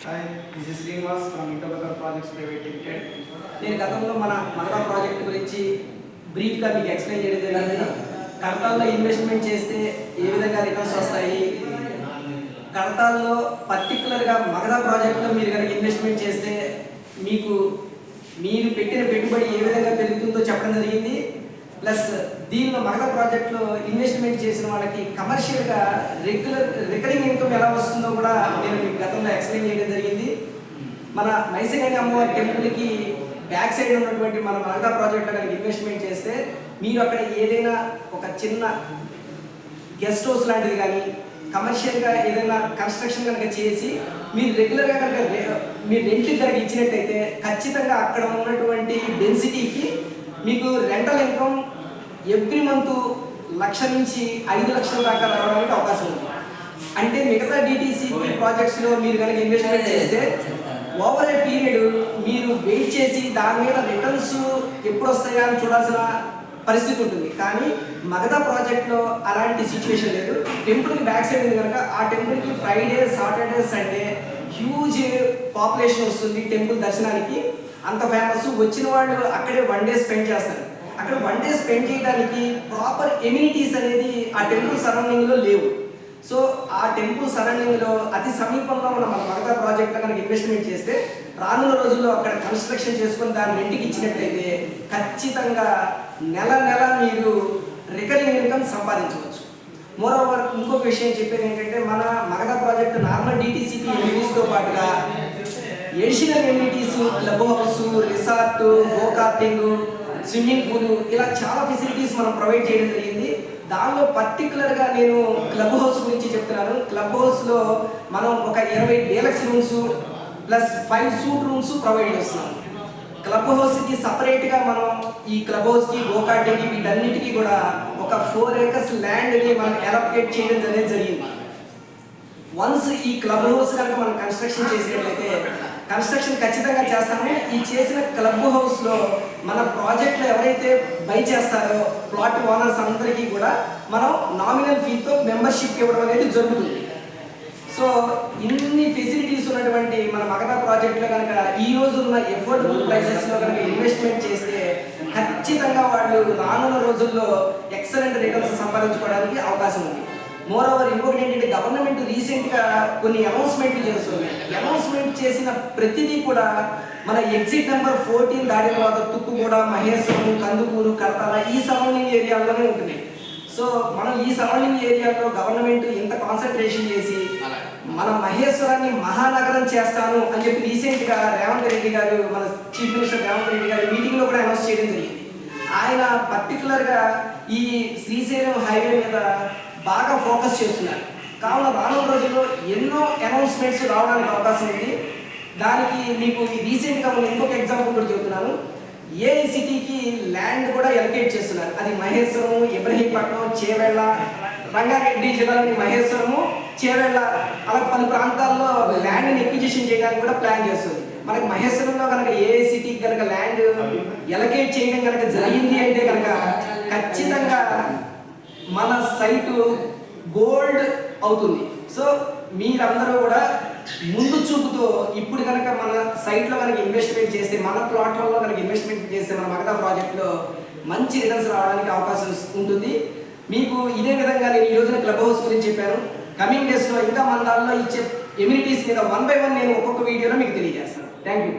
Hi, this is Srinivas from Interlocal Projects Private Limited. నేను గతంలో మన మగధా ప్రాజెక్ట్ గురించి బ్రీఫ్గా మీకు ఎక్స్ప్లెయిన్ చేయడం జరిగింది. కడతాల్లో ఇన్వెస్ట్మెంట్ చేస్తే ఏ విధంగా రిటర్న్స్ వస్తాయి, కడతాల్లో పర్టికులర్గా మగధా ప్రాజెక్ట్లో మీరు కనుక ఇన్వెస్ట్మెంట్ చేస్తే మీరు పెట్టిన పెట్టుబడి ఏ విధంగా పెరుగుతుందో చెప్పడం జరిగింది. ప్లస్ దీనిలో మగధా ప్రాజెక్ట్లో ఇన్వెస్ట్మెంట్ చేసిన వాళ్ళకి కమర్షియల్గా రికరింగ్ ఇన్కమ్ ఎలా వస్తుందో కూడా నేను మీకు గతంలో ఎక్స్ప్లెయిన్ చేయడం జరిగింది. మన మైసగండి అమ్మవారి టెంపుల్కి బ్యాక్ సైడ్ ఉన్నటువంటి మన మగధా ప్రాజెక్ట్లో కనుక ఇన్వెస్ట్మెంట్ చేస్తే మీరు అక్కడ ఏదైనా ఒక చిన్న గెస్ట్ హౌస్ లాంటిది కానీ కమర్షియల్గా ఏదైనా కన్స్ట్రక్షన్ కనుక చేసి మీరు రెగ్యులర్గా కనుక మీరు రెంట్కి కనుక ఇచ్చినట్టయితే ఖచ్చితంగా అక్కడ ఉన్నటువంటి డెన్సిటీకి మీకు రెంటల్ ఇన్కమ్ ఎవ్రీ మంత్ 1,00,000 నుంచి 5 లక్షల దాకా రావడానికి అవకాశం ఉంది. అంటే మిగతా డిటీసీ ప్రాజెక్ట్స్లో మీరు కనుక ఇన్వెస్ట్మెంట్ చేస్తే ఓవర్ ఏ పీరియడ్ మీరు వెయిట్ చేసి దాని మీద రిటర్న్స్ ఎప్పుడు వస్తాయా అని చూడాల్సిన పరిస్థితి ఉంటుంది. కానీ మగధా ప్రాజెక్ట్లో అలాంటి సిచ్యువేషన్ లేదు. టెంపుల్కి బ్యాక్ సైడ్ ఉంది కనుక ఆ టెంపుల్కి Friday, Saturday, Sunday huge population వస్తుంది టెంపుల్ దర్శనానికి. అంత ఫేమస్. వచ్చిన వాళ్ళు అక్కడే 1 డే స్పెండ్ చేస్తారు. అక్కడ 1 డే స్పెండ్ చేయడానికి ప్రాపర్ ఎమ్యూనిటీస్ అనేది ఆ టెంపుల్ సరౌండింగ్లో లేవు. సో ఆ టెంపుల్ సరౌండింగ్లో అతి సమీపంలో ఉన్న మన మగధా ప్రాజెక్ట్లో కనుక ఇన్వెస్ట్మెంట్ చేస్తే రానున్న రోజుల్లో అక్కడ కన్స్ట్రక్షన్ చేసుకొని దాన్ని రెంట్కి ఇచ్చినట్లయితే ఖచ్చితంగా నెల మీరు రికరింగ్ ఇన్కమ్ సంపాదించవచ్చు. మోరోవర్ ఇంకొక విషయం చెప్పేది ఏంటంటే మన మగధా ప్రాజెక్ట్ నార్మల్ డిటీసీపీ ఎమ్యూనిటీస్తో పాటుగా additional amenities, club house, resort, go karting, swimming pool ఇలా చాలా ఫెసిలిటీస్ మనం ప్రొవైడ్ చేయడం జరిగింది. దానిలో పర్టికులర్గా నేను క్లబ్ హౌస్ గురించి చెప్తున్నాను. క్లబ్ హౌస్లో మనం ఒక 20 deluxe rooms plus 5 suit rooms provide చేస్తున్నాం. క్లబ్ హౌస్కి సపరేట్గా మనం ఈ క్లబ్ హౌస్కి, గోకార్టింగ్కి వీటన్నిటికీ కూడా ఒక 4 acres ల్యాండ్ని మనం అలొకేట్ చేయడం జరిగింది. వన్స్ ఈ క్లబ్ హౌస్ కనుక మనం కన్స్ట్రక్షన్ చేసినట్లయితే కన్స్ట్రక్షన్ ఖచ్చితంగా చేస్తాము. ఈ చేసిన క్లబ్ హౌస్లో మన ప్రాజెక్ట్లో ఎవరైతే బై చేస్తారో ప్లాట్ ఓనర్స్ అందరికీ కూడా మనం నామినల్ ఫీతో మెంబర్షిప్ ఇవ్వడం అనేది జరుగుతుంది. సో ఇన్ని ఫెసిలిటీస్ ఉన్నటువంటి మన మగధా ప్రాజెక్ట్లో కనుక ఈ రోజు ఉన్న ఎఫోర్డబుల్ ప్రైసెస్లో కనుక ఇన్వెస్ట్మెంట్ చేస్తే ఖచ్చితంగా వాళ్ళు రానున్న రోజుల్లో ఎక్సలెంట్ రిటర్న్స్ సంపాదించుకోవడానికి అవకాశం ఉంది. మోరోవర్ ఇంకొకటి ఏంటంటే గవర్నమెంట్ రీసెంట్గా కొన్ని అనౌన్స్మెంట్లు చేస్తుంది. అనౌన్స్మెంట్ చేసిన ప్రతిదీ కూడా మన ఎగ్జిట్ నెంబర్ 14 దాటిన తర్వాత తుక్కుగూడ, మహేశ్వరం, కందుకూరు, కడతాల ఈ సరౌండింగ్ ఏరియాల్లోనే ఉంటున్నాయి. సో మనం ఈ సరౌండింగ్ ఏరియాలో గవర్నమెంట్ ఇంత కాన్సన్ట్రేషన్ చేసి మన మహేశ్వరాన్ని మహానగరం చేస్తాను అని చెప్పి రీసెంట్గా రేవంత్ రెడ్డి గారు, మన చీఫ్ మినిస్టర్ రేవంత్ రెడ్డి గారు మీటింగ్లో కూడా అనౌన్స్ చేయడం జరిగింది. ఆయన పర్టికులర్గా ఈ శ్రీశైలం హైవే మీద బాగా ఫోకస్ చేస్తున్నారు. కావున రానున్న రోజుల్లో ఎన్నో అనౌన్స్మెంట్స్ రావడానికి అవకాశం ఉంది. దానికి మీకు రీసెంట్గా ఉన్న ఇంకొక ఎగ్జాంపుల్ కూడా చెబుతున్నాను. ఏఐసిటీకి ల్యాండ్ కూడా ఎలకేట్ చేస్తున్నారు. అది మహేశ్వరం, ఇబ్రహీంపట్నం, చేవెళ్ళ, రంగారెడ్డి జిల్లాలోని మహేశ్వరము, చేవెళ్ళ అలా పలు ప్రాంతాల్లో ల్యాండ్ని ఎక్విజిషన్ చేయడానికి కూడా ప్లాన్ చేస్తుంది. మనకి మహేశ్వరంలో కనుక ఏఐసిటీకి కనుక ల్యాండ్ ఎలకేట్ చేయడం కనుక జరిగింది అంటే కనుక ఖచ్చితంగా మన సైటు గోల్డ్ అవుతుంది. సో మీరందరూ కూడా ముందు చూపుతో ఇప్పుడు కనుక మన సైట్లో కనుక ఇన్వెస్ట్మెంట్ చేస్తే, మన ప్లాట్లలో కనుక ఇన్వెస్ట్మెంట్ చేస్తే మన మగధా ప్రాజెక్ట్లో మంచి రిటర్న్స్ రావడానికి అవకాశం ఉంటుంది. మీకు ఇదే విధంగా నేను ఈ రోజున క్లబ్ హౌస్ గురించి చెప్పాను. కమింగ్ డేస్లో ఇంకా మన దానిలో ఇచ్చే ఎమ్యూనిటీస్ మీద 1 by 1 నేను ఒక్కొక్క వీడియోలో మీకు తెలియజేస్తాను. Thank you.